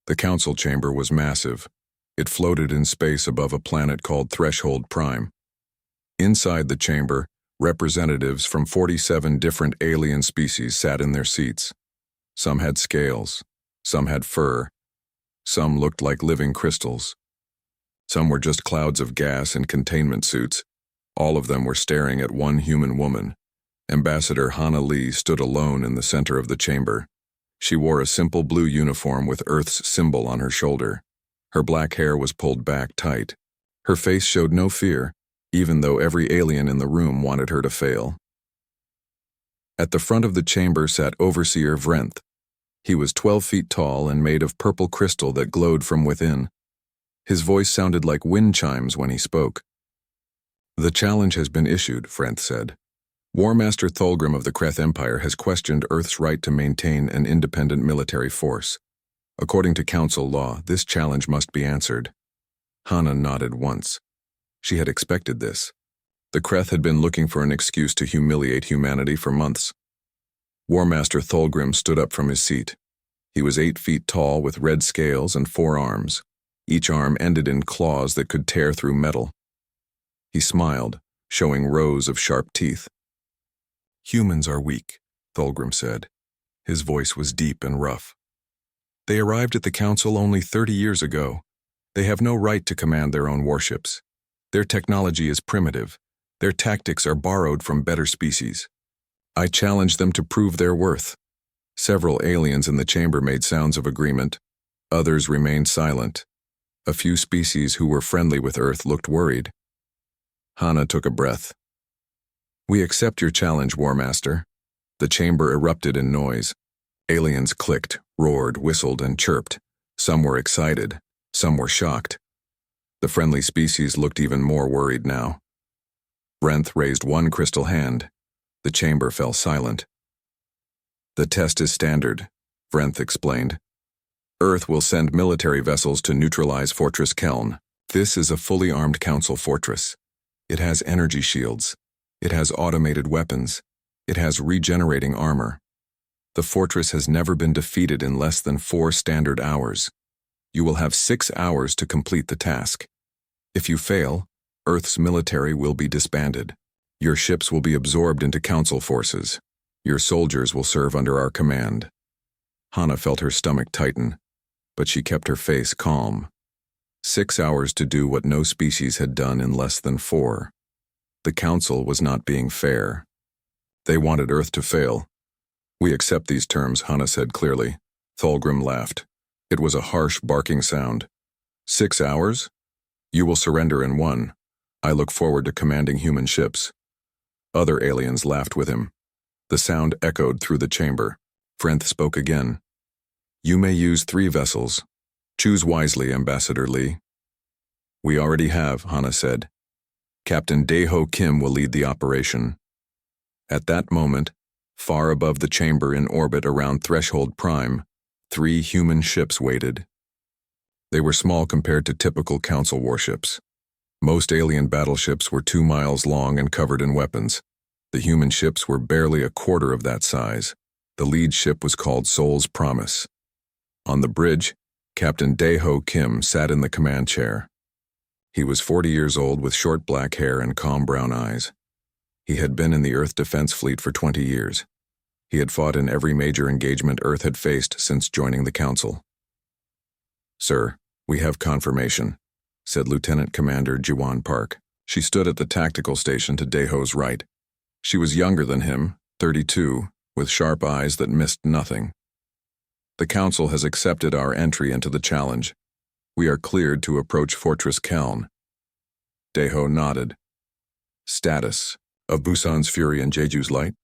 The council chamber was massive. It floated in space above a planet called Threshold Prime. Inside the chamber, representatives from 47 different alien species sat in their seats. Some had scales, some had fur, some looked like living crystals. Some were just clouds of gas in containment suits. All of them were staring at one human woman. Ambassador Hana Lee stood alone in the center of the chamber. She wore a simple blue uniform with Earth's symbol on her shoulder. Her black hair was pulled back tight. Her face showed no fear, even though every alien in the room wanted her to fail. At the front of the chamber sat Overseer Vrenth. He was 12 feet tall and made of purple crystal that glowed from within. His voice sounded like wind chimes when he spoke. "The challenge has been issued," Vrenth said. "War Master Thulgrim of the Kreth Empire has questioned Earth's right to maintain an independent military force. According to Council law, this challenge must be answered." Hana nodded once. She had expected this. The Kreth had been looking for an excuse to humiliate humanity for months. War Master Thulgrim stood up from his seat. He was 8 feet tall with red scales and 4 arms. Each arm ended in claws that could tear through metal. He smiled, showing rows of sharp teeth. "Humans are weak," Thulgrim said. His voice was deep and rough. "They arrived at the Council only 30 years ago. They have no right to command their own warships. Their technology is primitive. Their tactics are borrowed from better species. I challenge them to prove their worth." Several aliens in the chamber made sounds of agreement. Others remained silent. A few species who were friendly with Earth looked worried. Hana took a breath. "We accept your challenge, War Master." The chamber erupted in noise. Aliens clicked, roared, whistled, and chirped. Some were excited. Some were shocked. The friendly species looked even more worried now. Vrenth raised one crystal hand. The chamber fell silent. "The test is standard," Vrenth explained. "Earth will send military vessels to neutralize Fortress Keln. This is a fully armed Council fortress. It has energy shields. It has automated weapons. It has regenerating armor. The fortress has never been defeated in less than 4 standard hours. You will have 6 hours to complete the task. If you fail, Earth's military will be disbanded. Your ships will be absorbed into Council forces. Your soldiers will serve under our command." Hana felt her stomach tighten, but she kept her face calm. 6 hours to do what no species had done in less than 4. The Council was not being fair. They wanted Earth to fail. "We accept these terms," Hana said clearly. Thulgrim laughed. It was a harsh, barking sound. 6 hours? You will surrender in 1. I look forward to commanding human ships." Other aliens laughed with him. The sound echoed through the chamber. Vrenth spoke again. "You may use 3 vessels. Choose wisely, Ambassador Lee." "We already have," Hana said. "Captain Daeho Kim will lead the operation." At that moment, far above the chamber in orbit around Threshold Prime, 3 human ships waited. They were small compared to typical Council warships. Most alien battleships were 2 miles long and covered in weapons. The human ships were barely a quarter of that size. The lead ship was called Soul's Promise. On the bridge, Captain Daeho Kim sat in the command chair. He was 40 years old with short black hair and calm brown eyes. He had been in the Earth Defense Fleet for 20 years. He had fought in every major engagement Earth had faced since joining the Council. "Sir, we have confirmation," said Lieutenant Commander Jiwan Park. She stood at the tactical station to Daeho's right. She was younger than him, 32, with sharp eyes that missed nothing. "The Council has accepted our entry into the challenge. We are cleared to approach Fortress Keln." Daeho nodded. "Status of Busan's Fury and Jeju's Light?"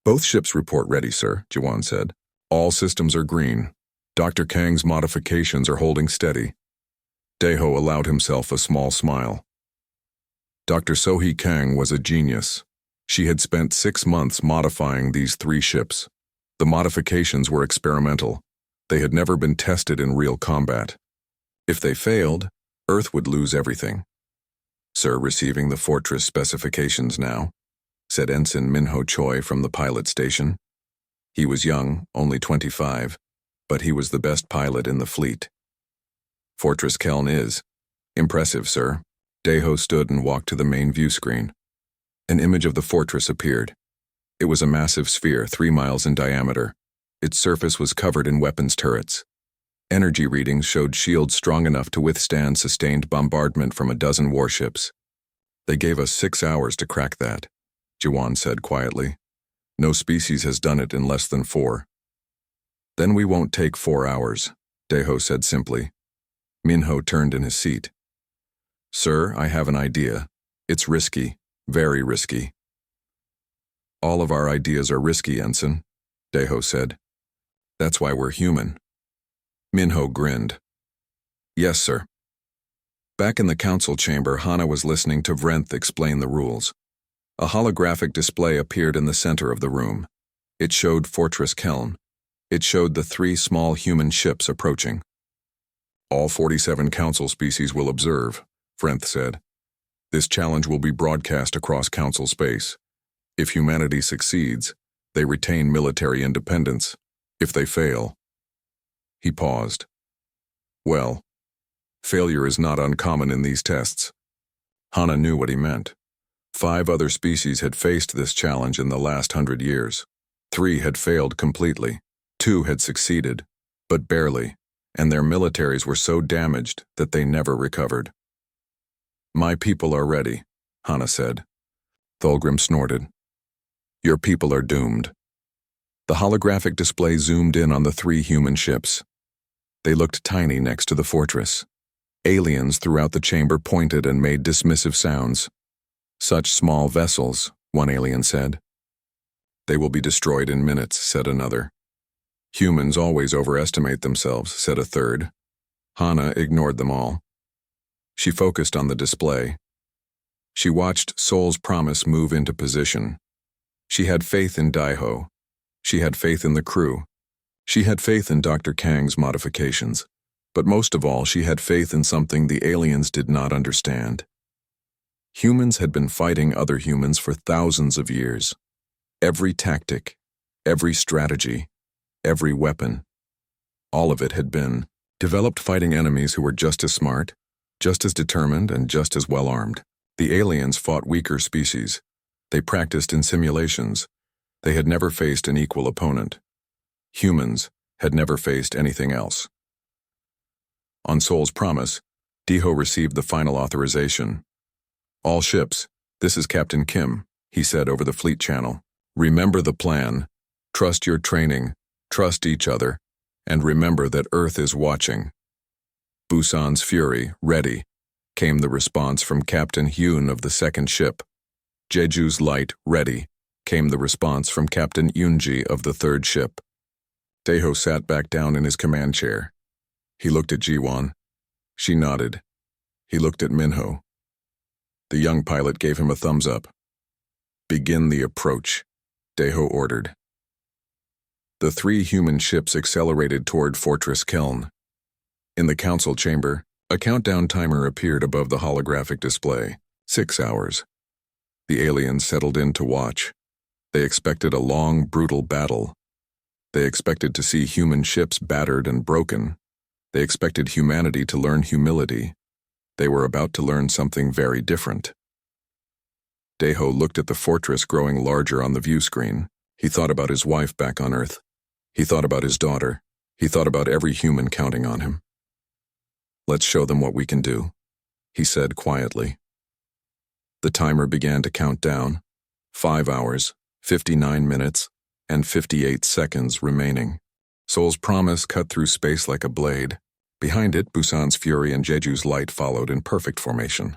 "Both ships report ready, sir," Jiwan said. "All systems are green. Dr. Kang's modifications are holding steady." Daeho allowed himself a small smile. Dr. Sohee Kang was a genius. She had spent 6 months modifying these 3 ships. The modifications were experimental. They had never been tested in real combat. If they failed, Earth would lose everything. "Sir, receiving the fortress specifications now," said Ensign Minho Choi from the pilot station. He was young, only 25, but he was the best pilot in the fleet. Fortress Keln is. Impressive, sir. Deho stood and walked to the main view screen. An image of the fortress appeared. It was a massive sphere 3 miles in diameter. Its surface was covered in weapons turrets. Energy readings showed shields strong enough to withstand sustained bombardment from a dozen warships. They gave us 6 hours to crack that, Jiwan said quietly. No species has done it in less than 4. Then we won't take 4 hours, Deho said simply. Minho turned in his seat. Sir, I have an idea. It's risky, very risky. All of our ideas are risky, Ensign, Deho said. That's why we're human. Minho grinned. Yes, sir. Back in the council chamber, Hana was listening to Vrenth explain the rules. A holographic display appeared in the center of the room. It showed Fortress Keln. It showed the 3 small human ships approaching. All 47 council species will observe, Vrenth said. This challenge will be broadcast across council space. If humanity succeeds, they retain military independence. If they fail... He paused. Well, failure is not uncommon in these tests. Hana knew what he meant. 5 other species had faced this challenge in the last 100 years. 3 had failed completely. 2 had succeeded, but barely, and their militaries were so damaged that they never recovered. My people are ready, Hana said. Thulgrim snorted. Your people are doomed. The holographic display zoomed in on the 3 human ships. They looked tiny next to the fortress. Aliens throughout the chamber pointed and made dismissive sounds. Such small vessels, one alien said. They will be destroyed in minutes, said another. Humans always overestimate themselves, said a third. Hana ignored them all. She focused on the display. She watched Soul's Promise move into position. She had faith in Daiho. She had faith in the crew. She had faith in Dr. Kang's modifications. But most of all, she had faith in something the aliens did not understand. Humans had been fighting other humans for thousands of years. Every tactic, every strategy, every weapon, all of it had been developed fighting enemies who were just as smart, just as determined, and just as well armed. The aliens fought weaker species. They practiced in simulations. They had never faced an equal opponent. Humans had never faced anything else. On Soul's Promise, Deho received the final authorization. All ships, this is Captain Kim, he said over the fleet channel. Remember the plan. Trust your training. Trust each other. And remember that Earth is watching. Busan's Fury, ready, came the response from Captain Hyun of the second ship. Jeju's Light, ready, came the response from Captain Yunji of the third ship. Deho sat back down in his command chair. He looked at Jiwan. She nodded. He looked at Minho. The young pilot gave him a thumbs up. Begin the approach, Deho ordered. The 3 human ships accelerated toward Fortress Keln. In the council chamber, a countdown timer appeared above the holographic display. 6 hours. The aliens settled in to watch. They expected a long, brutal battle. They expected to see human ships battered and broken. They expected humanity to learn humility. They were about to learn something very different. Deho looked at the fortress growing larger on the view screen. He thought about his wife back on Earth. He thought about his daughter. He thought about every human counting on him. Let's show them what we can do, he said quietly. The timer began to count down. 5 hours, 59 minutes, and 58 seconds remaining. Soul's Promise cut through space like a blade. Behind it, Busan's Fury and Jeju's Light followed in perfect formation.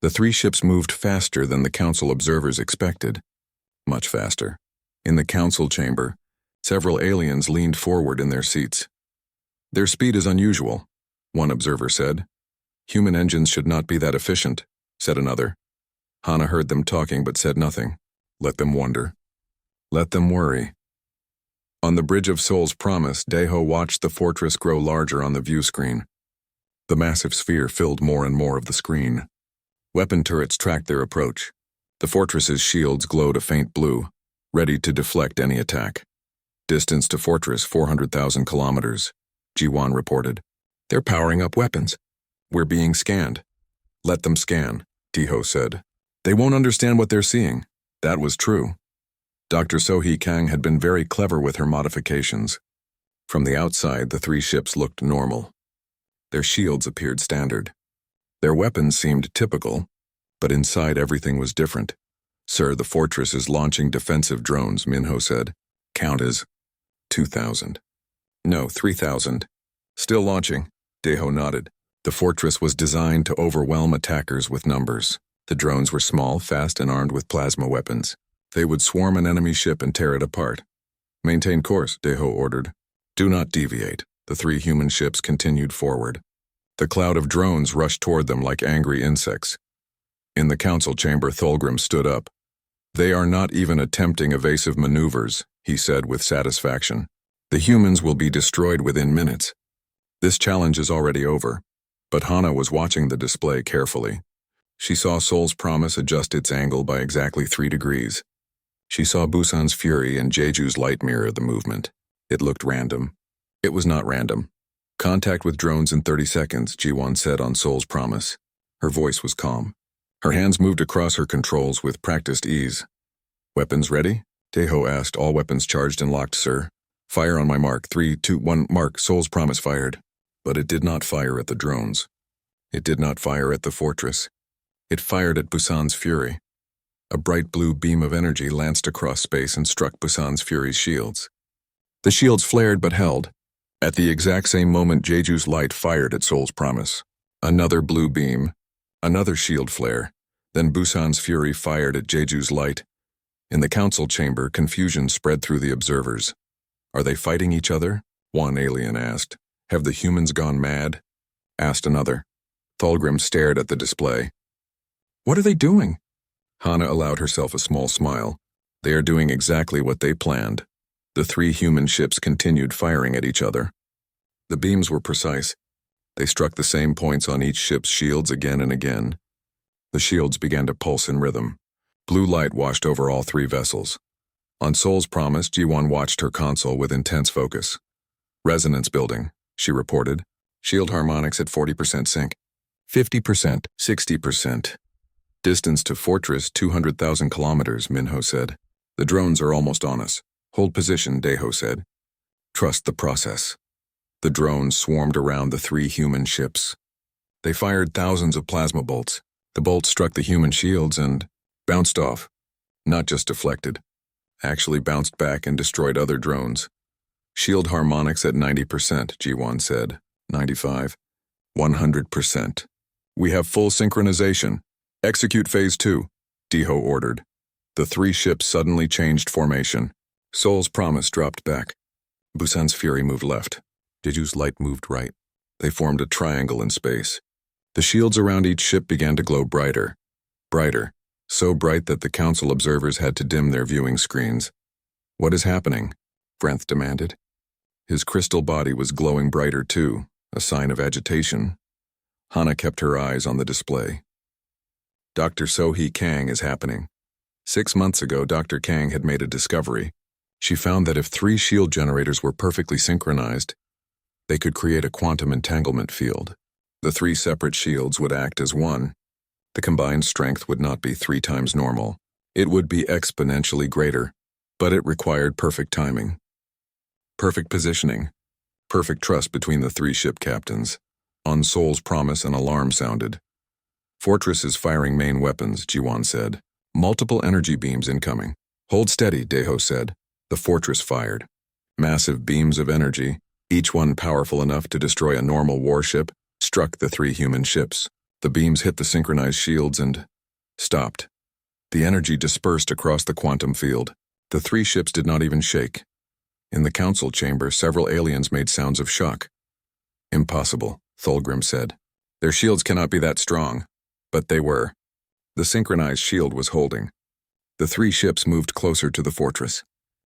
The 3 ships moved faster than the council observers expected. Much faster. In the council chamber, several aliens leaned forward in their seats. Their speed is unusual, one observer said. Human engines should not be that efficient, said another. Hana heard them talking but said nothing. Let them wonder. Let them worry. On the bridge of Soul's Promise, Deho watched the fortress grow larger on the view screen. The massive sphere filled more and more of the screen. Weapon turrets tracked their approach. The fortress's shields glowed a faint blue, ready to deflect any attack. Distance to fortress 400,000 kilometers, Jiwan reported. They're powering up weapons. We're being scanned. Let them scan, Tiho said. They won't understand what they're seeing. That was true. Dr. Sohee Kang had been very clever with her modifications. From the outside, the three ships looked normal. Their shields appeared standard. Their weapons seemed typical, but inside everything was different. Sir, the fortress is launching defensive drones, Minho said. Count as 2,000. No, 3,000. Still launching, Deho nodded. The fortress was designed to overwhelm attackers with numbers. The drones were small, fast, and armed with plasma weapons. They would swarm an enemy ship and tear it apart. Maintain course, Deho ordered. Do not deviate. The three human ships continued forward. The cloud of drones rushed toward them like angry insects. In the council chamber, Thulgrim stood up. They are not even attempting evasive maneuvers, he said with satisfaction. The humans will be destroyed within minutes. This challenge is already over. But Hana was watching the display carefully. She saw Sol's Promise adjust its angle by exactly 3 degrees. She saw Busan's Fury and Jeju's light mirror the movement. It looked random. It was not random. Contact with drones in 30 seconds, Jiwon said on Sol's Promise. Her voice was calm. Her hands moved across her controls with practiced ease. Weapons ready? Taeho asked. All weapons charged and locked, sir. Fire on my mark. 3, 2, 1, mark. Sol's Promise fired. But it did not fire at the drones. It did not fire at the fortress. It fired at Busan's Fury. A bright blue beam of energy lanced across space and struck Busan's Fury's shields. The shields flared but held. At the exact same moment, Jeju's light fired at Sol's Promise. Another blue beam. Another shield flare. Then Busan's Fury fired at Jeju's light. In the council chamber, confusion spread through the observers. Are they fighting each other? One alien asked. Have the humans gone mad? Asked another. Thulgrim stared at the display. What are they doing? Hana allowed herself a small smile. They are doing exactly what they planned. The three human ships continued firing at each other. The beams were precise. They struck the same points on each ship's shields again and again. The shields began to pulse in rhythm. Blue light washed over all three vessels. On Sol's Promise, Jiwon watched her console with intense focus. Resonance building, she reported. Shield harmonics at 40% sync. 50%, 60%. Distance to fortress 200,000 kilometers, Minho said. The drones are almost on us. Hold position, Deho said. Trust the process. The drones swarmed around the three human ships. They fired thousands of plasma bolts. The bolts struck the human shields and bounced off. Not just deflected. Actually bounced back and destroyed other drones. Shield harmonics at 90%, Jiwon said. 95. 100%. We have full synchronization. Execute Phase 2, Deho ordered. The three ships suddenly changed formation. Sol's Promise dropped back. Busan's Fury moved left. Jeju's light moved right. They formed a triangle in space. The shields around each ship began to glow brighter. Brighter. So bright that the council observers had to dim their viewing screens. What is happening? Vrenth demanded. His crystal body was glowing brighter too, a sign of agitation. Hana kept her eyes on the display. Dr. Sohee Kang is happening. 6 months ago, Dr. Kang had made a discovery. She found that if 3 shield generators were perfectly synchronized, they could create a quantum entanglement field. The 3 separate shields would act as one. The combined strength would not be 3 times normal. It would be exponentially greater, but it required perfect timing. Perfect positioning. Perfect trust between the 3 ship captains. On Sol's Promise, an alarm sounded. Fortress is firing main weapons, Jiwon said. Multiple energy beams incoming. Hold steady, Deho said. The fortress fired. Massive beams of energy, each one powerful enough to destroy a normal warship, struck the 3 human ships. The beams hit the synchronized shields and stopped. The energy dispersed across the quantum field. The 3 ships did not even shake. In the council chamber, several aliens made sounds of shock. Impossible, Thulgrim said. Their shields cannot be that strong. But they were. The synchronized shield was holding. The 3 ships moved closer to the fortress.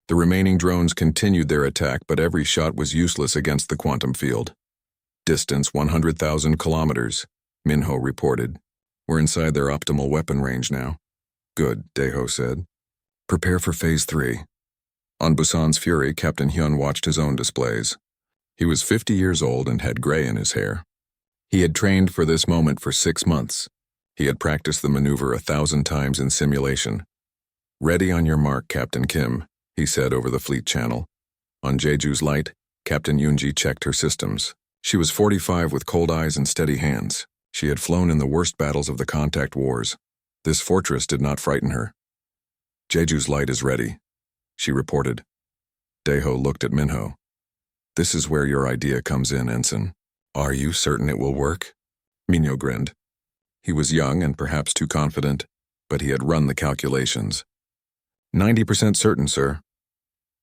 The remaining drones continued their attack, but every shot was useless against the quantum field. Distance 100,000 kilometers, Minho reported. We're inside their optimal weapon range now. Good, Deho said. Prepare for Phase 3. On Busan's Fury, Captain Hyun watched his own displays. He was 50 years old and had gray in his hair. He had trained for this moment for 6 months. He had practiced the maneuver 1,000 times in simulation. "Ready on your mark, Captain Kim," he said over the fleet channel. On Jeju's light, Captain Yoonji checked her systems. She was 45 with cold eyes and steady hands. She had flown in the worst battles of the contact wars. This fortress did not frighten her. "Jeju's light is ready," she reported. Daeho looked at Minho. "This is where your idea comes in, Ensign. Are you certain it will work?" Minho grinned. He was young and perhaps too confident, but he had run the calculations. 90% certain, sir."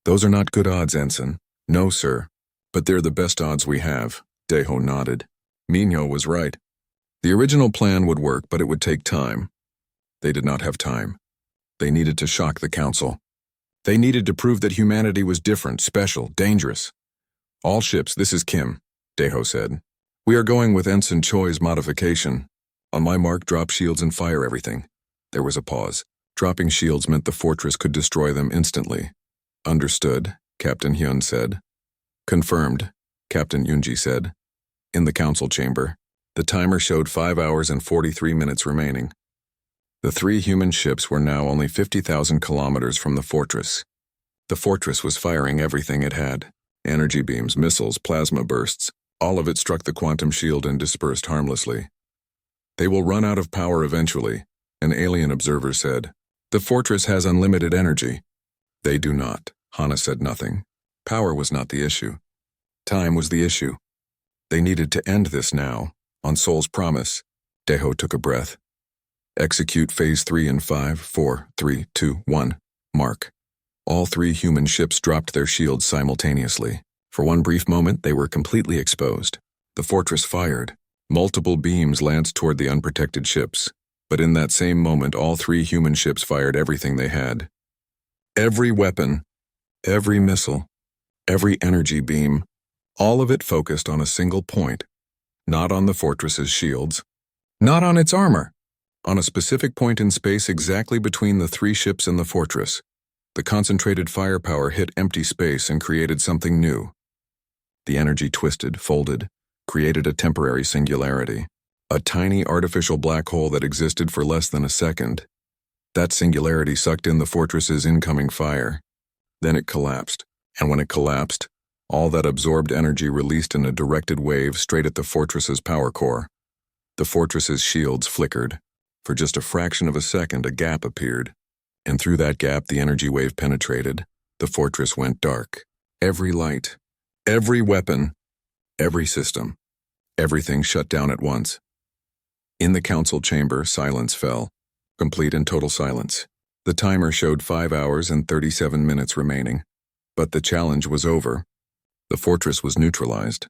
"Those are not good odds, Ensign." "No, sir, but they're the best odds we have." Daeho nodded. Minho was right. The original plan would work, but it would take time. They did not have time. They needed to shock the Council. They needed to prove that humanity was different, special, dangerous. "All ships, this is Kim," Daeho said. "We are going with Ensign Choi's modification. On my mark, drop shields and fire everything." There was a pause. Dropping shields meant the fortress could destroy them instantly. "Understood," Captain Hyun said. "Confirmed," Captain Yoonji said. In the council chamber, the timer showed 5 hours and 43 minutes remaining. The 3 human ships were now only 50,000 kilometers from the fortress. The fortress was firing everything it had. Energy beams, missiles, plasma bursts. All of it struck the quantum shield and dispersed harmlessly. "They will run out of power eventually," an alien observer said. "The fortress has unlimited energy." "They do not." Hana said nothing. Power was not the issue. Time was the issue. They needed to end this now, on Seoul's promise. Daeho took a breath. "Execute Phase 3 in 5, 4, 3, 2, 1. Mark." All 3 human ships dropped their shields simultaneously. For one brief moment, they were completely exposed. The fortress fired. Multiple beams lanced toward the unprotected ships. But in that same moment, all 3 human ships fired everything they had. Every weapon, every missile, every energy beam, all of it focused on a single point. Not on the fortress's shields. Not on its armor. On a specific point in space exactly between the 3 ships and the fortress. The concentrated firepower hit empty space and created something new. The energy twisted, folded, created a temporary singularity. A tiny artificial black hole that existed for less than a second. That singularity sucked in the fortress's incoming fire. Then it collapsed, and when it collapsed, all that absorbed energy released in a directed wave straight at the fortress's power core. The fortress's shields flickered. For just a fraction of a second, a gap appeared. And through that gap, the energy wave penetrated. The fortress went dark. Every light, every weapon, every system, everything shut down at once. In the council chamber, silence fell. Complete and total silence. The timer showed 5 hours and 37 minutes remaining. But the challenge was over. The fortress was neutralized.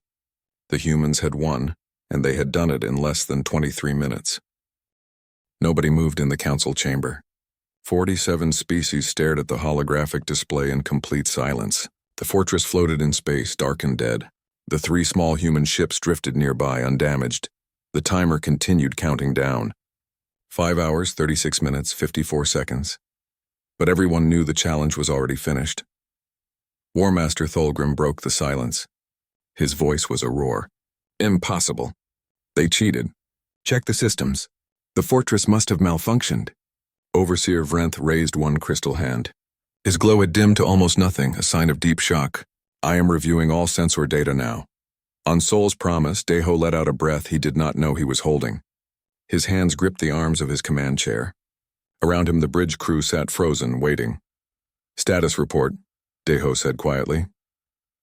The humans had won, and they had done it in less than 23 minutes. Nobody moved in the council chamber. 47 species stared at the holographic display in complete silence. The fortress floated in space, dark and dead. The 3 small human ships drifted nearby, undamaged. The timer continued counting down. 5 hours, 36 minutes, 54 seconds. But everyone knew the challenge was already finished. War Master Thulgrim broke the silence. His voice was a roar. "Impossible. They cheated. Check the systems. The fortress must have malfunctioned." Overseer Vrenth raised one crystal hand. His glow had dimmed to almost nothing, a sign of deep shock. "I am reviewing all sensor data now." On Seoul's promise, Daeho let out a breath he did not know he was holding. His hands gripped the arms of his command chair. Around him, the bridge crew sat frozen, waiting. "Status report," Daeho said quietly.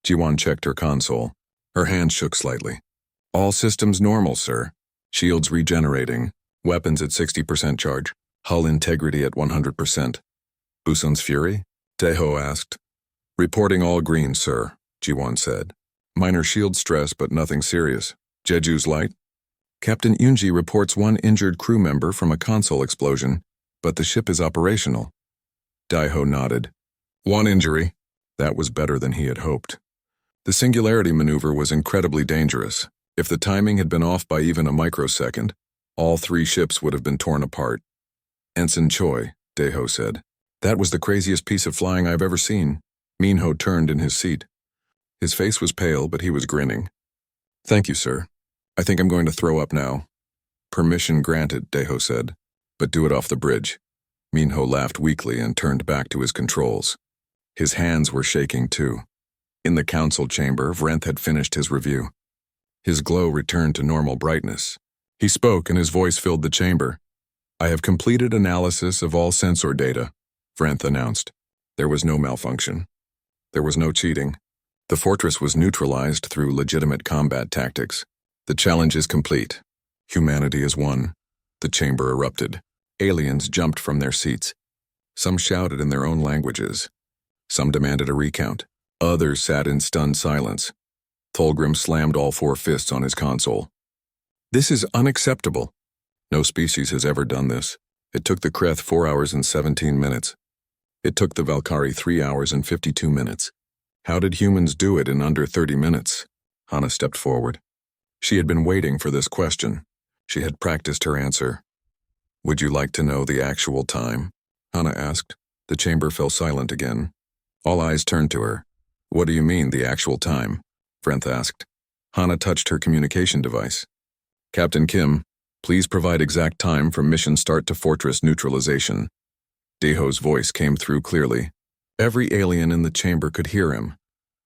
Jiwon checked her console. Her hand shook slightly. "All systems normal, sir. Shields regenerating. Weapons at 60% charge. Hull integrity at 100%. "Busan's Fury?" Daeho asked. "Reporting all green, sir," Jiwon said. "Minor shield stress, but nothing serious. Jeju's light?" "Captain Yoonji reports 1 injured crew member from a console explosion, but the ship is operational." Daeho nodded. 1 injury. That was better than he had hoped. The singularity maneuver was incredibly dangerous. If the timing had been off by even a microsecond, all 3 ships would have been torn apart. "Ensign Choi," Daeho said. "That was the craziest piece of flying I've ever seen." Minho turned in his seat. His face was pale, but he was grinning. "Thank you, sir. I think I'm going to throw up now." "Permission granted," Deho said, "but do it off the bridge." Minho laughed weakly and turned back to his controls. His hands were shaking too. In the council chamber, Vrenth had finished his review. His glow returned to normal brightness. He spoke and his voice filled the chamber. "I have completed analysis of all sensor data," Vrenth announced. There was no malfunction. There was no cheating. The fortress was neutralized through legitimate combat tactics. "The challenge is complete. Humanity is won." The chamber erupted. Aliens jumped from their seats. Some shouted in their own languages. Some demanded a recount. Others sat in stunned silence. Thulgrim slammed all four fists on his console. "This is unacceptable. No species has ever done this. It took the Kreth 4 hours and 17 minutes. It took the Valkyrie 3 hours and 52 minutes. How did humans do it in under 30 minutes? Hana stepped forward. She had been waiting for this question. She had practiced her answer. "Would you like to know the actual time?" Hana asked. The chamber fell silent again. All eyes turned to her. "What do you mean, the actual time?" Vrenth asked. Hana touched her communication device. "Captain Kim, please provide exact time from mission start to fortress neutralization." Deho's voice came through clearly. Every alien in the chamber could hear him.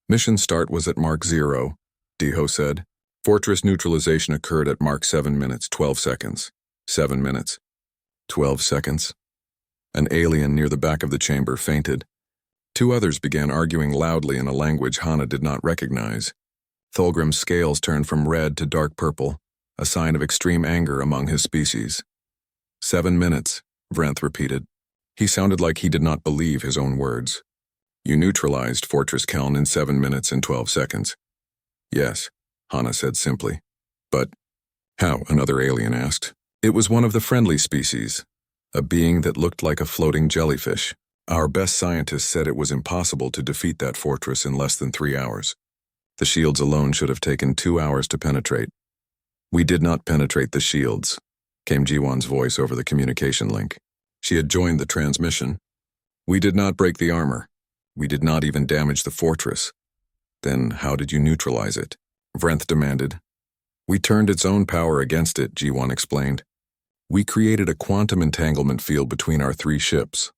"Mission start was at Mark 0, Deho said. "Fortress neutralization occurred at Mark 7 minutes, 12 seconds. 7 minutes. 12 seconds. An alien near the back of the chamber fainted. Two others began arguing loudly in a language Hana did not recognize. Thulgrim's scales turned from red to dark purple, a sign of extreme anger among his species. 7 minutes, Vrenth repeated. He sounded like he did not believe his own words. "You neutralized Fortress Keln in 7 minutes and 12 seconds. "Yes," Hana said simply. "But how?" another alien asked. "It was one of the friendly species, a being that looked like a floating jellyfish. Our best scientists said it was impossible to defeat that fortress in less than 3 hours. The shields alone should have taken 2 hours to penetrate. We did not penetrate the shields," came Jiwon's voice over the communication link. She had joined the transmission. "We did not break the armor. We did not even damage the fortress. Then how did you neutralize it?" Vrenth demanded. "We turned its own power against it," Jiwon explained. "We created a quantum entanglement field between our 3 ships.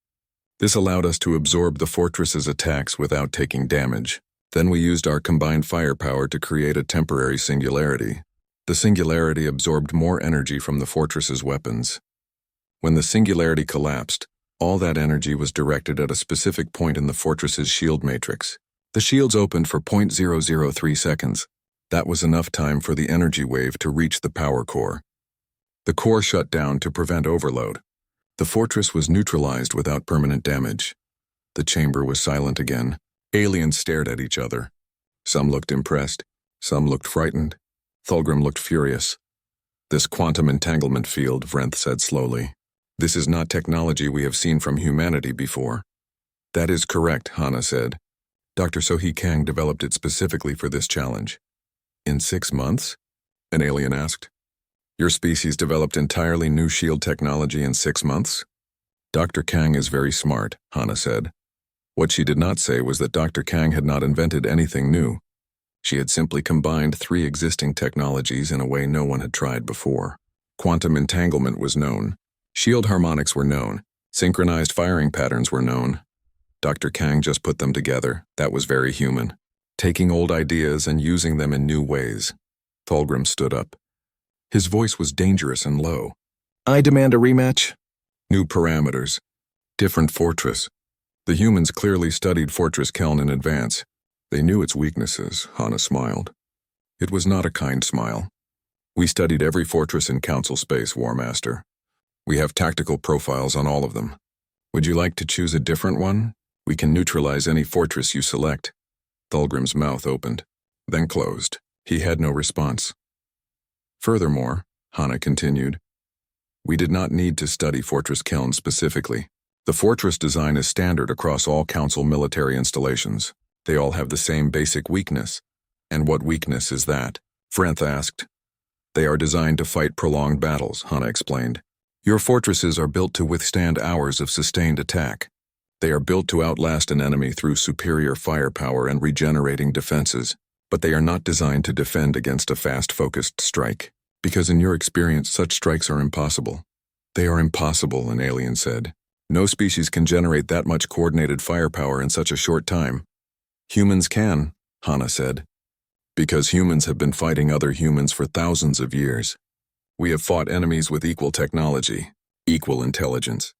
This allowed us to absorb the fortress's attacks without taking damage. Then we used our combined firepower to create a temporary singularity. The singularity absorbed more energy from the fortress's weapons. When the singularity collapsed, all that energy was directed at a specific point in the fortress's shield matrix. The shields opened for 0.003 seconds. That was enough time for the energy wave to reach the power core. The core shut down to prevent overload. The fortress was neutralized without permanent damage. The chamber was silent again. Aliens stared at each other. Some looked impressed. Some looked frightened. Thulgrim looked furious. "This quantum entanglement field," Vrenth said slowly. "This is not technology we have seen from humanity before." "That is correct," Hana said. "Dr. Sohee Kang developed it specifically for this challenge." "In 6 months?" an alien asked. "Your species developed entirely new shield technology in 6 months?" "Dr. Kang is very smart," Hana said. What she did not say was that Dr. Kang had not invented anything new. She had simply combined 3 existing technologies in a way no one had tried before. Quantum entanglement was known. Shield harmonics were known. Synchronized firing patterns were known. Dr. Kang just put them together. That was very human. Taking old ideas and using them in new ways. Thulgrim stood up. His voice was dangerous and low. "I demand a rematch." "New parameters. Different fortress." The humans clearly studied Fortress Keln in advance. They knew its weaknesses, Hana smiled. It was not a kind smile. "We studied every fortress in Council space, War Master. We have tactical profiles on all of them. Would you like to choose a different one? We can neutralize any fortress you select." Thulgrim's mouth opened, then closed. He had no response. "Furthermore," Hana continued, "we did not need to study Fortress Keln specifically. The fortress design is standard across all Council military installations. They all have the same basic weakness." "And what weakness is that?" Vrenth asked. "They are designed to fight prolonged battles," Hana explained. "Your fortresses are built to withstand hours of sustained attack. They are built to outlast an enemy through superior firepower and regenerating defenses, but they are not designed to defend against a fast-focused strike, because in your experience such strikes are impossible. They are impossible, an alien said. No species can generate that much coordinated firepower in such a short time. Humans can, Hana said, because humans have been fighting other humans for thousands of years. We have fought enemies with equal technology, equal intelligence,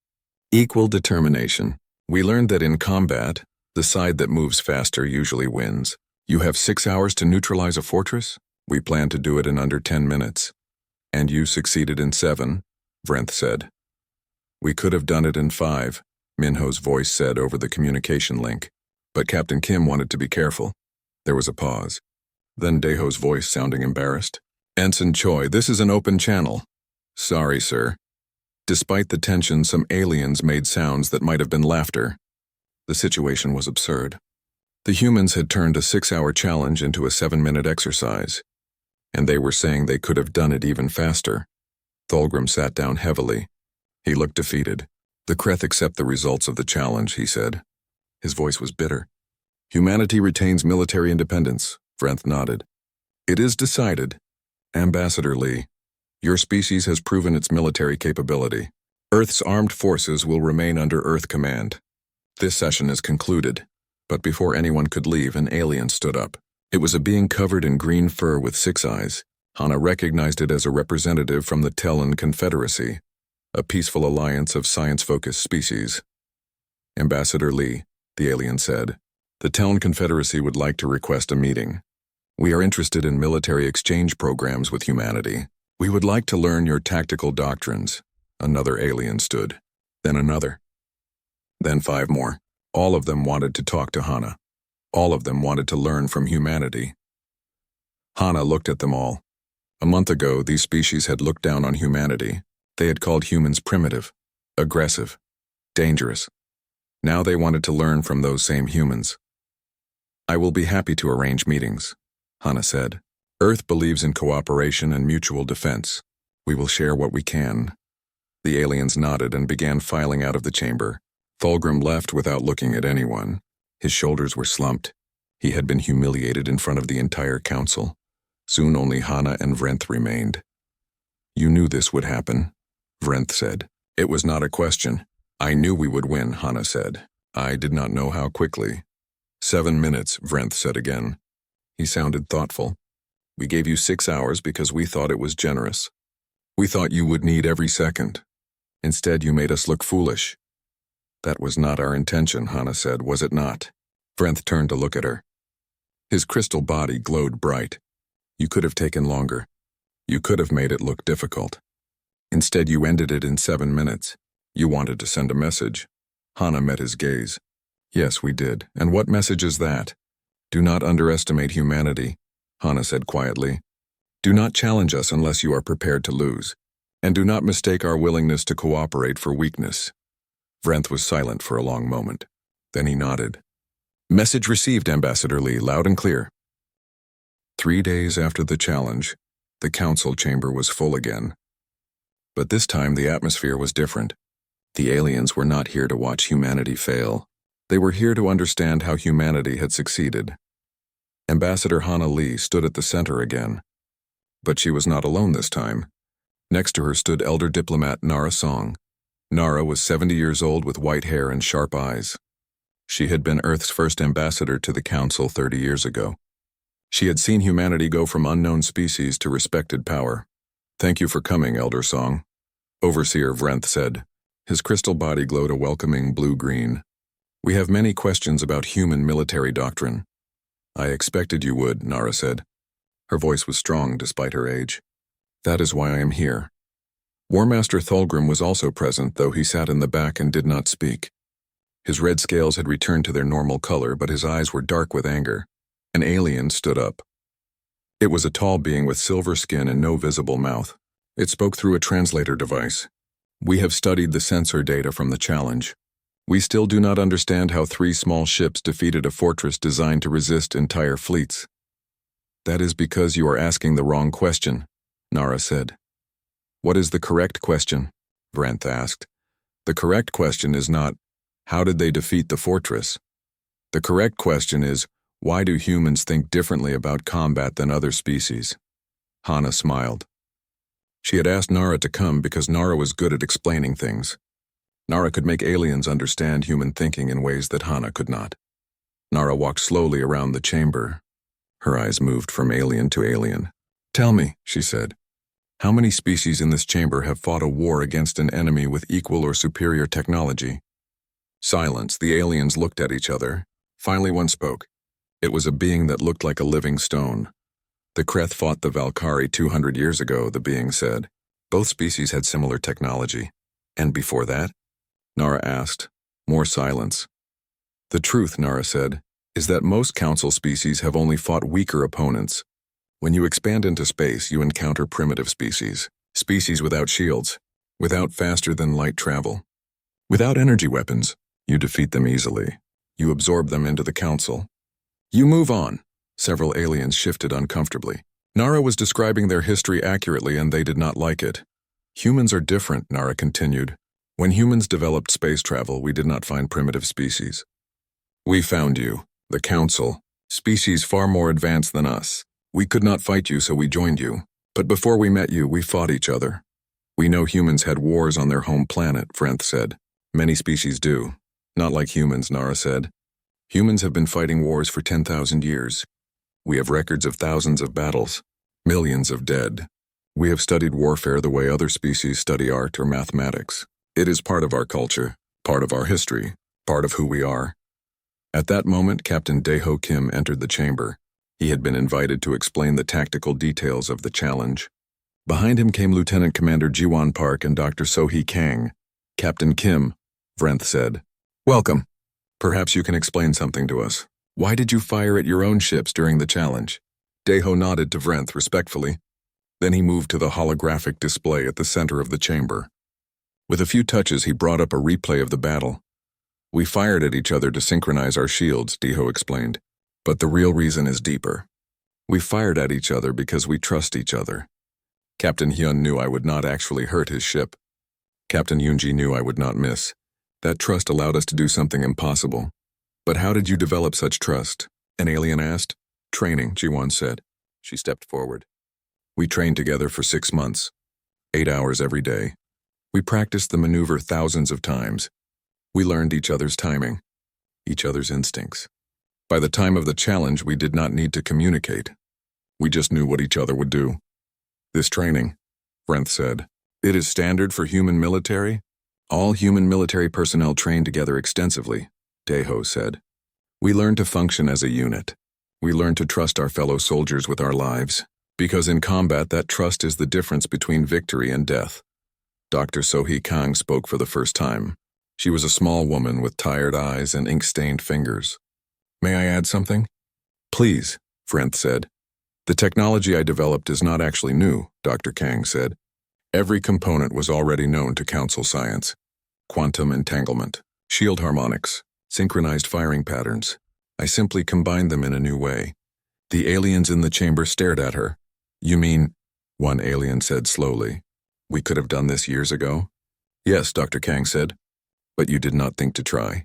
equal determination. We learned that in combat, the side that moves faster usually wins. You have 6 hours to neutralize a fortress? We plan to do it in under 10 minutes. And you succeeded in 7, Vrenth said. We could have done it in 5, Minho's voice said over the communication link. But Captain Kim wanted to be careful. There was a pause. Then Daeho's voice sounding embarrassed. Ensign Choi, this is an open channel. Sorry, sir. Despite the tension, some aliens made sounds that might have been laughter. The situation was absurd. The humans had turned a 6-hour challenge into a 7-minute exercise, and they were saying they could have done it even faster. Thulgrim sat down heavily. He looked defeated. The Kreth accept the results of the challenge, he said. His voice was bitter. Humanity retains military independence, Vrenth nodded. It is decided. Ambassador Lee, your species has proven its military capability. Earth's armed forces will remain under Earth command. This session is concluded. But before anyone could leave, an alien stood up. It was a being covered in green fur with 6 eyes. Hana recognized it as a representative from the Tellan Confederacy, a peaceful alliance of science-focused species. Ambassador Lee, the alien said, the Tellan Confederacy would like to request a meeting. We are interested in military exchange programs with humanity. We would like to learn your tactical doctrines. Another alien stood. Then another. Then 5 more. All of them wanted to talk to Hana. All of them wanted to learn from humanity. Hana looked at them all. A month ago, these species had looked down on humanity. They had called humans primitive, aggressive, dangerous. Now they wanted to learn from those same humans. I will be happy to arrange meetings, Hana said. Earth believes in cooperation and mutual defense. We will share what we can. The aliens nodded and began filing out of the chamber. Thulgrim left without looking at anyone. His shoulders were slumped. He had been humiliated in front of the entire council. Soon only Hana and Vrenth remained. You knew this would happen, Vrenth said. It was not a question. I knew we would win, Hana said. I did not know how quickly. 7 minutes, Vrenth said again. He sounded thoughtful. We gave you 6 hours because we thought it was generous. We thought you would need every second. Instead, you made us look foolish. That was not our intention, Hana said, was it not? Vrenth turned to look at her. His crystal body glowed bright. You could have taken longer. You could have made it look difficult. Instead, you ended it in 7 minutes. You wanted to send a message. Hana met his gaze. Yes, we did. And what message is that? Do not underestimate humanity, Hana said quietly. Do not challenge us unless you are prepared to lose. And do not mistake our willingness to cooperate for weakness. Vrenth was silent for a long moment. Then he nodded. Message received, Ambassador Lee, loud and clear. 3 days after the challenge, the council chamber was full again. But this time the atmosphere was different. The aliens were not here to watch humanity fail. They were here to understand how humanity had succeeded. Ambassador Hana Lee stood at the center again. But she was not alone this time. Next to her stood elder diplomat Nara Song. Nara was 70 years old with white hair and sharp eyes. She had been Earth's first ambassador to the Council 30 years ago. She had seen humanity go from unknown species to respected power. Thank you for coming, Elder Song, Overseer Vrenth said. His crystal body glowed a welcoming blue-green. We have many questions about human military doctrine. I expected you would, Nara said. Her voice was strong despite her age. That is why I am here. War Master Thulgrim was also present, though he sat in the back and did not speak. His red scales had returned to their normal color, but his eyes were dark with anger. An alien stood up. It was a tall being with silver skin and no visible mouth. It spoke through a translator device. We have studied the sensor data from the challenge. We still do not understand how 3 small ships defeated a fortress designed to resist entire fleets. That is because you are asking the wrong question, Nara said. What is the correct question? Vrenth asked. The correct question is not, How did they defeat the fortress? The correct question is, why do humans think differently about combat than other species? Hana smiled. She had asked Nara to come because Nara was good at explaining things. Nara could make aliens understand human thinking in ways that Hana could not. Nara walked slowly around the chamber. Her eyes moved from alien to alien. Tell me, she said, how many species in this chamber have fought a war against an enemy with equal or superior technology? Silence. The aliens looked at each other. Finally one spoke. It was a being that looked like a living stone. The Kreth fought the Valkyrie 200 years ago, the being said. Both species had similar technology. And before that? Nara asked. More silence. The truth, Nara said, is that most council species have only fought weaker opponents. When you expand into space, you encounter primitive species. Species without shields, without faster-than-light travel. Without energy weapons, you defeat them easily. You absorb them into the council. You move on. Several aliens shifted uncomfortably. Nara was describing their history accurately and they did not like it. Humans are different, Nara continued. When humans developed space travel, we did not find primitive species. We found you, the Council, species far more advanced than us. We could not fight you, so we joined you. But before we met you, we fought each other. We know humans had wars on their home planet, Frenth said. Many species do. Not like humans, Nara said. Humans have been fighting wars for 10,000 years. We have records of thousands of battles, millions of dead. We have studied warfare the way other species study art or mathematics. It is part of our culture, part of our history, part of who we are. At that moment, Captain Daeho Kim entered the chamber. He had been invited to explain the tactical details of the challenge. Behind him came Lieutenant Commander Jiwon Park and Dr. Sohee Kang. Captain Kim, Vrenth said. Welcome. Perhaps you can explain something to us. Why did you fire at your own ships during the challenge? Daeho nodded to Vrenth respectfully. Then he moved to the holographic display at the center of the chamber. With a few touches, he brought up a replay of the battle. We fired at each other to synchronize our shields, Daeho explained. But the real reason is deeper. We fired at each other because we trust each other. Captain Hyun knew I would not actually hurt his ship. Captain Yoonji knew I would not miss. That trust allowed us to do something impossible. But how did you develop such trust? An alien asked. Training, Jiwon said. She stepped forward. We trained together for 6 months. 8 hours every day. We practiced the maneuver thousands of times. We learned each other's timing, each other's instincts. By the time of the challenge, we did not need to communicate. We just knew what each other would do. This training, Vrenth said, it is standard for human military? All human military personnel train together extensively, Daeho said. We learn to function as a unit. We learn to trust our fellow soldiers with our lives, because in combat that trust is the difference between victory and death. Dr. Sohee Kang spoke for the first time. She was a small woman with tired eyes and ink-stained fingers. May I add something? Please, Vrenth said. The technology I developed is not actually new, Dr. Kang said. Every component was already known to Council science. Quantum entanglement, shield harmonics, synchronized firing patterns. I simply combined them in a new way. The aliens in the chamber stared at her. You mean, one alien said slowly, we could have done this years ago? Yes, Dr. Kang said. But you did not think to try.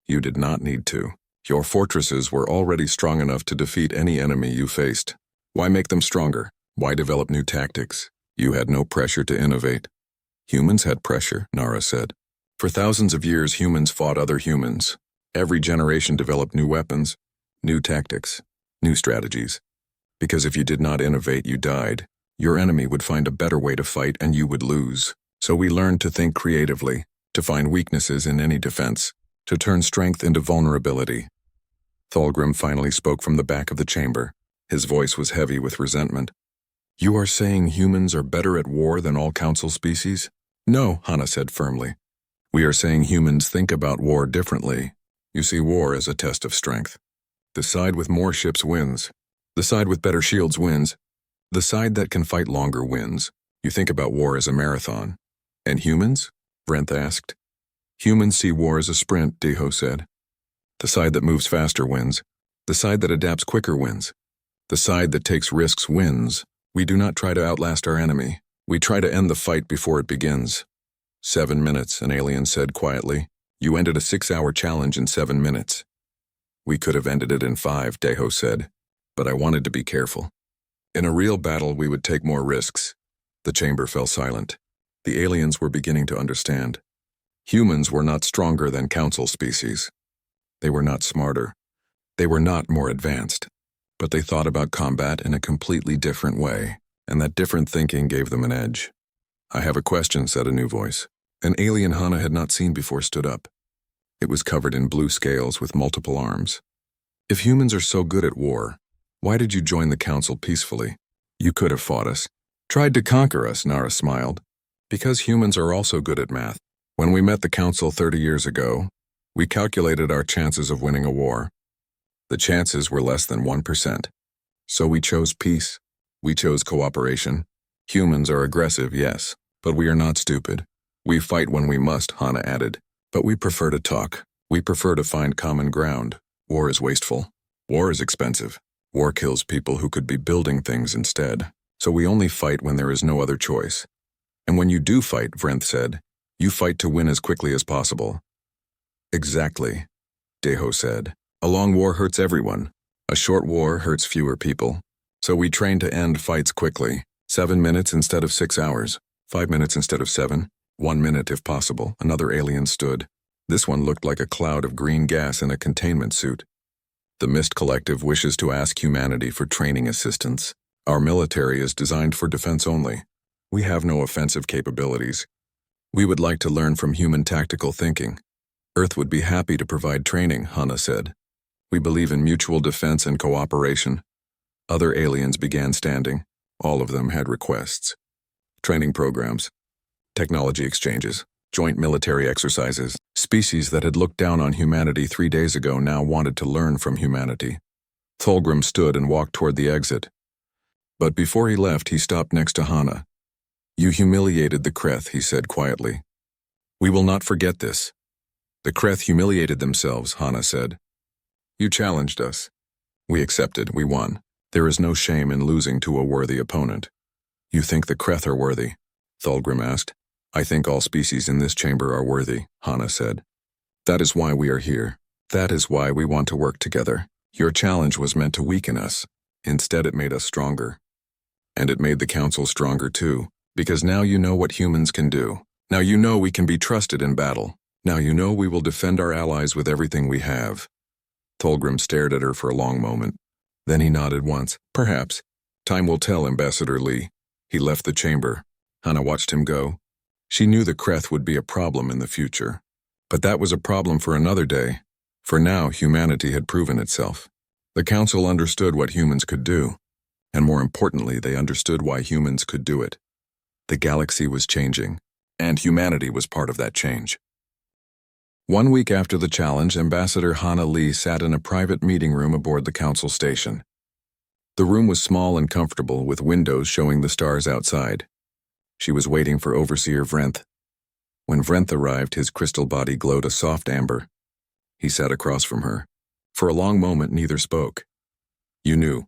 You did not need to. Your fortresses were already strong enough to defeat any enemy you faced. Why make them stronger? Why develop new tactics? You had no pressure to innovate. Humans had pressure, Nara said. For thousands of years, humans fought other humans. Every generation developed new weapons, new tactics, new strategies. Because if you did not innovate, you died. Your enemy would find a better way to fight and you would lose. So we learned to think creatively, to find weaknesses in any defense, to turn strength into vulnerability. Thulgrim finally spoke from the back of the chamber. His voice was heavy with resentment. You are saying humans are better at war than all council species? No, Hana said firmly. We are saying humans think about war differently. You see war as a test of strength. The side with more ships wins. The side with better shields wins. The side that can fight longer wins. You think about war as a marathon. And humans? Vrenth asked. Humans see war as a sprint, Daeho said. The side that moves faster wins. The side that adapts quicker wins. The side that takes risks wins. We do not try to outlast our enemy. We try to end the fight before it begins. 7 minutes, an alien said quietly. You ended a 6-hour challenge in 7 minutes. We could have ended it in 5, Deho said, but I wanted to be careful. In a real battle, we would take more risks. The chamber fell silent. The aliens were beginning to understand. Humans were not stronger than council species. They were not smarter. They were not more advanced. But they thought about combat in a completely different way, and that different thinking gave them an edge. I have a question, said a new voice. An alien Hana had not seen before stood up. It was covered in blue scales with multiple arms. If humans are so good at war, why did you join the council peacefully? You could have fought us. Tried to conquer us, Nara smiled. Because humans are also good at math. When we met the council 30 years ago, we calculated our chances of winning a war. The chances were less than 1%. So we chose peace. We chose cooperation. Humans are aggressive, yes, but we are not stupid. We fight when we must, Hana added. But we prefer to talk. We prefer to find common ground. War is wasteful. War is expensive. War kills people who could be building things instead. So we only fight when there is no other choice. And when you do fight, Vrenth said, you fight to win as quickly as possible. Exactly, Deho said. A long war hurts everyone. A short war hurts fewer people. So we train to end fights quickly. 7 minutes instead of 6 hours. 5 minutes instead of 7. 1 minute if possible. Another alien stood. This one looked like a cloud of green gas in a containment suit. The Mist Collective wishes to ask humanity for training assistance. Our military is designed for defense only. We have no offensive capabilities. We would like to learn from human tactical thinking. Earth would be happy to provide training, Hana said. We believe in mutual defense and cooperation. Other aliens began standing. All of them had requests. Training programs, technology exchanges, joint military exercises. Species that had looked down on humanity 3 days ago now wanted to learn from humanity. Thulgrim stood and walked toward the exit. But before he left, he stopped next to Hana. You humiliated the Kreth, he said quietly. We will not forget this. The Kreth humiliated themselves, Hana said. You challenged us. We accepted, we won. There is no shame in losing to a worthy opponent. You think the Kreth are worthy? Thulgrim asked. I think all species in this chamber are worthy, Hana said. That is why we are here. That is why we want to work together. Your challenge was meant to weaken us. Instead, it made us stronger. And it made the council stronger too, because now you know what humans can do. Now you know we can be trusted in battle. Now you know we will defend our allies with everything we have. Thulgrim stared at her for a long moment. Then he nodded once. Perhaps. Time will tell, Ambassador Lee. He left the chamber. Hana watched him go. She knew the Kreth would be a problem in the future. But that was a problem for another day. For now, humanity had proven itself. The council understood what humans could do. And more importantly, they understood why humans could do it. The galaxy was changing, and humanity was part of that change. 1 week after the challenge, Ambassador Hana Lee sat in a private meeting room aboard the council station. The room was small and comfortable, with windows showing the stars outside. She was waiting for Overseer Vrenth. When Vrenth arrived, his crystal body glowed a soft amber. He sat across from her. For a long moment, neither spoke. You knew,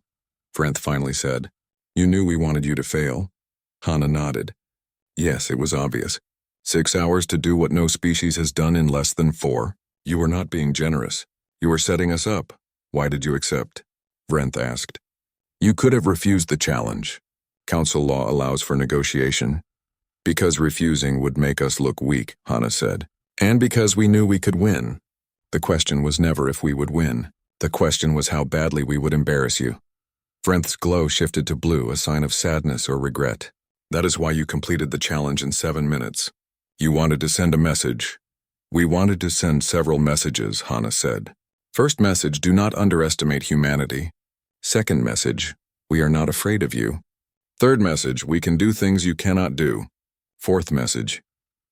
Vrenth finally said. You knew we wanted you to fail. Hana nodded. Yes, it was obvious. 6 hours to do what no species has done in less than 4. You were not being generous. You were setting us up. Why did you accept? Vrenth asked. You could have refused the challenge. Council law allows for negotiation. Because refusing would make us look weak, Hana said. And because we knew we could win. The question was never if we would win. The question was how badly we would embarrass you. Vrenth's glow shifted to blue, a sign of sadness or regret. That is why you completed the challenge in 7 minutes. You wanted to send a message. We wanted to send several messages, Hana said. First message, do not underestimate humanity. Second message, we are not afraid of you. Third message, we can do things you cannot do. Fourth message,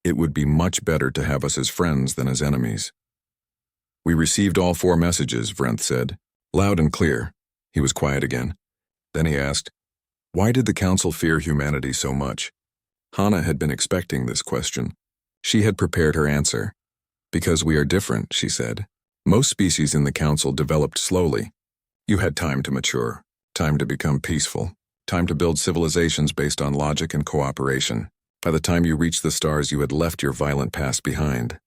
it would be much better to have us as friends than as enemies. We received all 4 messages, Vrenth said. Loud and clear. He was quiet again. Then he asked, why did the council fear humanity so much? Hana had been expecting this question. She had prepared her answer. Because we are different, she said. Most species in the council developed slowly. You had time to mature, time to become peaceful, time to build civilizations based on logic and cooperation. By the time you reached the stars, you had left your violent past behind.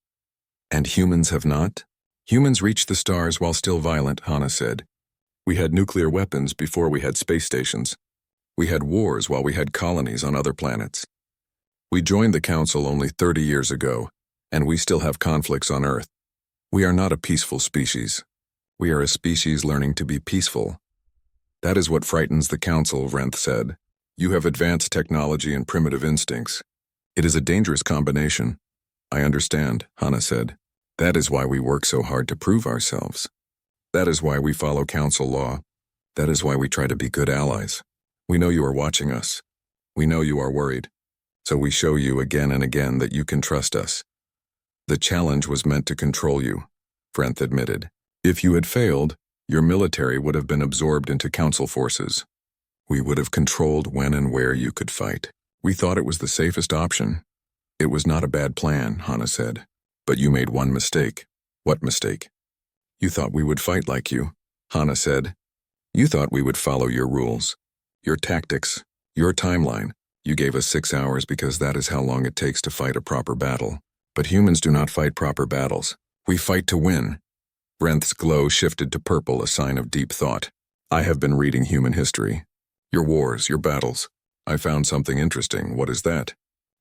And humans have not? Humans reached the stars while still violent, Hana said. We had nuclear weapons before we had space stations. We had wars while we had colonies on other planets. We joined the Council only 30 years ago, and we still have conflicts on Earth. We are not a peaceful species. We are a species learning to be peaceful. That is what frightens the Council, Vrenth said. You have advanced technology and primitive instincts. It is a dangerous combination. I understand, Hana said. That is why we work so hard to prove ourselves. That is why we follow Council law. That is why we try to be good allies. We know you are watching us. We know you are worried. So we show you again and again that you can trust us. The challenge was meant to control you, Vrenth admitted. If you had failed, your military would have been absorbed into Council forces. We would have controlled when and where you could fight. We thought it was the safest option. It was not a bad plan, Hana said. But you made one mistake. What mistake? You thought we would fight like you, Hana said. You thought we would follow your rules, your tactics, your timeline. You gave us 6 hours because that is how long it takes to fight a proper battle. But humans do not fight proper battles. We fight to win. Vrenth's glow shifted to purple, a sign of deep thought. I have been reading human history. Your wars, your battles. I found something interesting. What is that?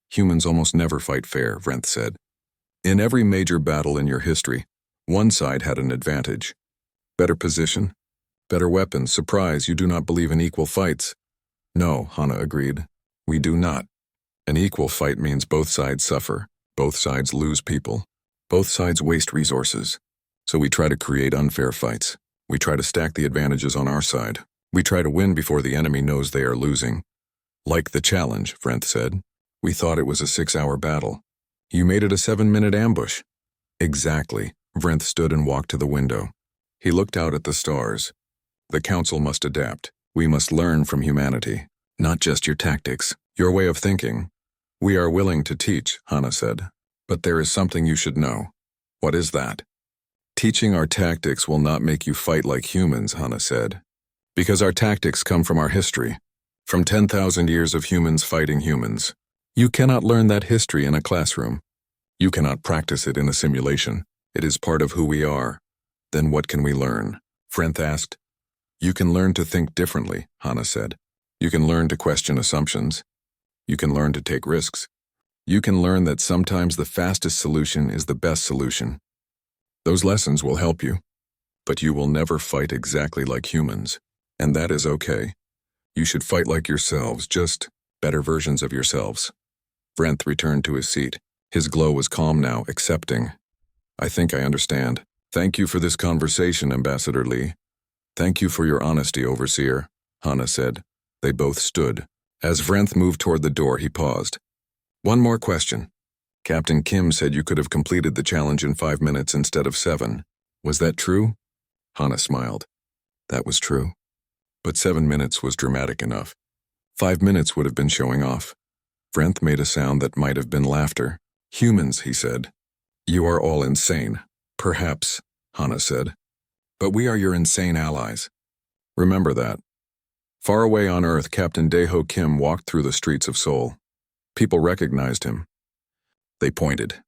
Humans almost never fight fair, Vrenth said. In every major battle in your history, one side had an advantage. Better position, better weapons. Surprise, you do not believe in equal fights. No, Hana agreed. We do not. An equal fight means both sides suffer, both sides lose people, both sides waste resources. So we try to create unfair fights. We try to stack the advantages on our side. We try to win before the enemy knows they are losing. Like the challenge, Vrenth said. We thought it was a 6-hour battle. You made it a 7-minute ambush. Exactly. Vrenth stood and walked to the window. He looked out at the stars. The Council must adapt. We must learn from humanity. Not just your tactics, your way of thinking. We are willing to teach, Hana said. But there is something you should know. What is that? Teaching our tactics will not make you fight like humans, Hana said. Because our tactics come from our history. From 10,000 years of humans fighting humans. You cannot learn that history in a classroom. You cannot practice it in a simulation. It is part of who we are. Then what can we learn? Vrenth asked. You can learn to think differently, Hana said. You can learn to question assumptions. You can learn to take risks. You can learn that sometimes the fastest solution is the best solution. Those lessons will help you. But you will never fight exactly like humans. And that is okay. You should fight like yourselves, just better versions of yourselves. Vrenth returned to his seat. His glow was calm now, accepting. I think I understand. Thank you for this conversation, Ambassador Lee. Thank you for your honesty, Overseer, Hana said. They both stood. As Vrenth moved toward the door, he paused. One more question. Captain Kim said you could have completed the challenge in 5 minutes instead of 7. Was that true? Hana smiled. That was true. But 7 minutes was dramatic enough. 5 minutes would have been showing off. Vrenth made a sound that might have been laughter. Humans, he said. You are all insane. Perhaps, Hana said. But we are your insane allies. Remember that. Far away on Earth, Captain Daeho Kim walked through the streets of Seoul. People recognized him. They pointed.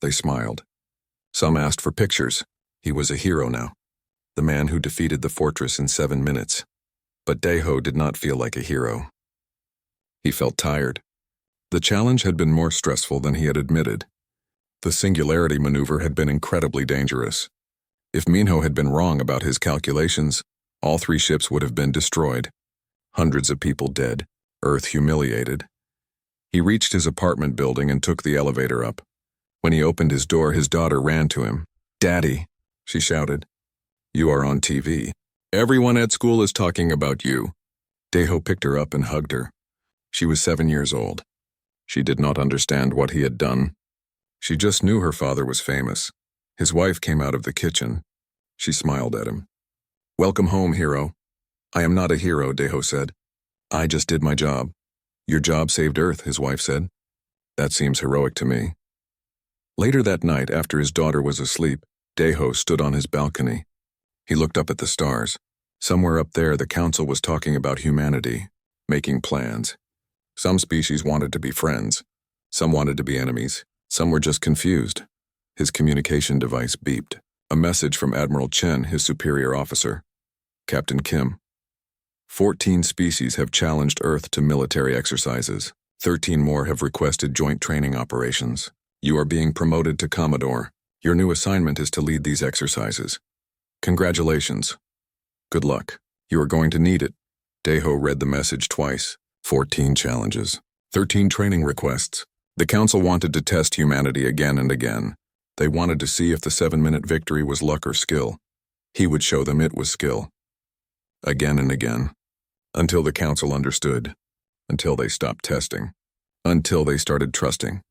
They smiled. Some asked for pictures. He was a hero now. The man who defeated the fortress in 7 minutes. But Daeho did not feel like a hero. He felt tired. The challenge had been more stressful than he had admitted. The singularity maneuver had been incredibly dangerous. If Minho had been wrong about his calculations, all 3 ships would have been destroyed. Hundreds of people dead, Earth humiliated. He reached his apartment building and took the elevator up. When he opened his door, his daughter ran to him. Daddy, she shouted. You are on TV. Everyone at school is talking about you. Daeho picked her up and hugged her. She was 7 years old. She did not understand what he had done. She just knew her father was famous. His wife came out of the kitchen. She smiled at him. Welcome home, hero. I am not a hero, Daeho said. I just did my job. Your job saved Earth, his wife said. That seems heroic to me. Later that night, after his daughter was asleep, Daeho stood on his balcony. He looked up at the stars. Somewhere up there, the Council was talking about humanity, making plans. Some species wanted to be friends. Some wanted to be enemies. Some were just confused. His communication device beeped. A message from Admiral Chen, his superior officer. Captain Kim. 14 species have challenged Earth to military exercises. 13 more have requested joint training operations. You are being promoted to Commodore. Your new assignment is to lead these exercises. Congratulations. Good luck. You are going to need it. Daeho read the message twice. 14 challenges. 13 training requests. The Council wanted to test humanity again and again. They wanted to see if the 7-minute victory was luck or skill. He would show them it was skill. Again and again. Until the Council understood. Until they stopped testing. Until they started trusting.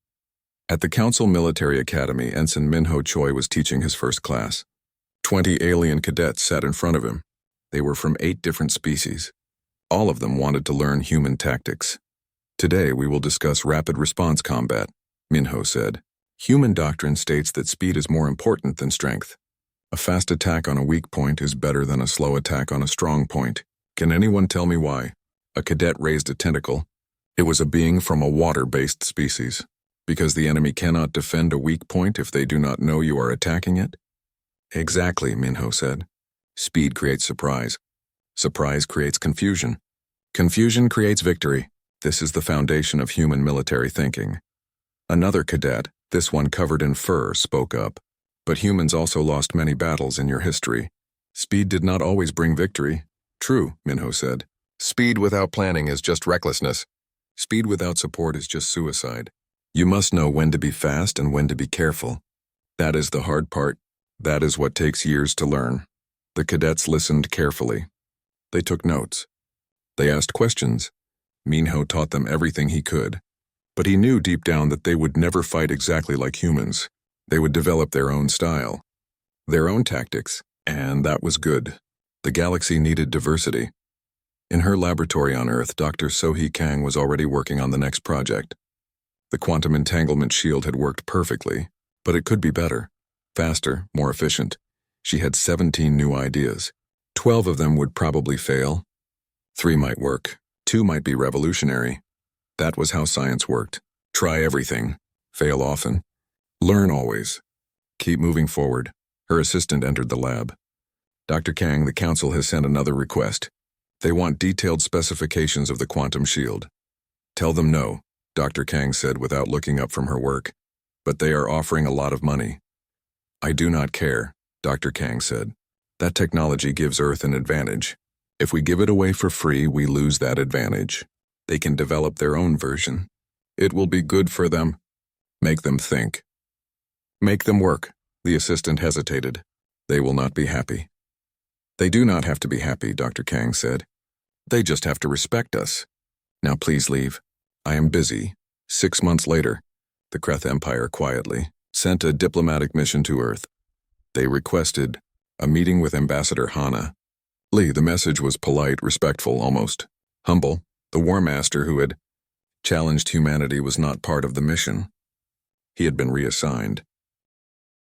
At the Council Military Academy, Ensign Minho Choi was teaching his first class. 20 alien cadets sat in front of him. They were from 8 different species. All of them wanted to learn human tactics. Today we will discuss rapid response combat, Minho said. Human doctrine states that speed is more important than strength. A fast attack on a weak point is better than a slow attack on a strong point. Can anyone tell me why? A cadet raised a tentacle. It was a being from a water-based species. Because the enemy cannot defend a weak point if they do not know you are attacking it? Exactly, Minho said. Speed creates surprise. Surprise creates confusion. Confusion creates victory. This is the foundation of human military thinking. Another cadet, this one covered in fur, spoke up. But humans also lost many battles in your history. Speed did not always bring victory. True, Minho said. Speed without planning is just recklessness. Speed without support is just suicide. You must know when to be fast and when to be careful. That is the hard part. That is what takes years to learn. The cadets listened carefully. They took notes. They asked questions. Minho taught them everything he could. But he knew deep down that they would never fight exactly like humans. They would develop their own style, their own tactics, and that was good. The galaxy needed diversity. In her laboratory on Earth, Dr. Sohee Kang was already working on the next project. The quantum entanglement shield had worked perfectly, but it could be better, faster, more efficient. She had 17 new ideas. 12 of them would probably fail. 3 might work. 2 might be revolutionary. That was how science worked. Try everything. Fail often. Learn always. Keep moving forward. Her assistant entered the lab. Dr. Kang, the Council has sent another request. They want detailed specifications of the quantum shield. Tell them no, Dr. Kang said without looking up from her work. But they are offering a lot of money. I do not care, Dr. Kang said. That technology gives Earth an advantage. If we give it away for free, we lose that advantage. They can develop their own version. It will be good for them. Make them think. Make them work. The assistant hesitated. They will not be happy. They do not have to be happy, Dr. Kang said. They just have to respect us. Now please leave. I am busy. 6 months later, the Kreth Empire quietly sent a diplomatic mission to Earth. They requested a meeting with Ambassador Hana. Lee, the message was polite, respectful, almost humble. The War Master who had challenged humanity was not part of the mission. He had been reassigned.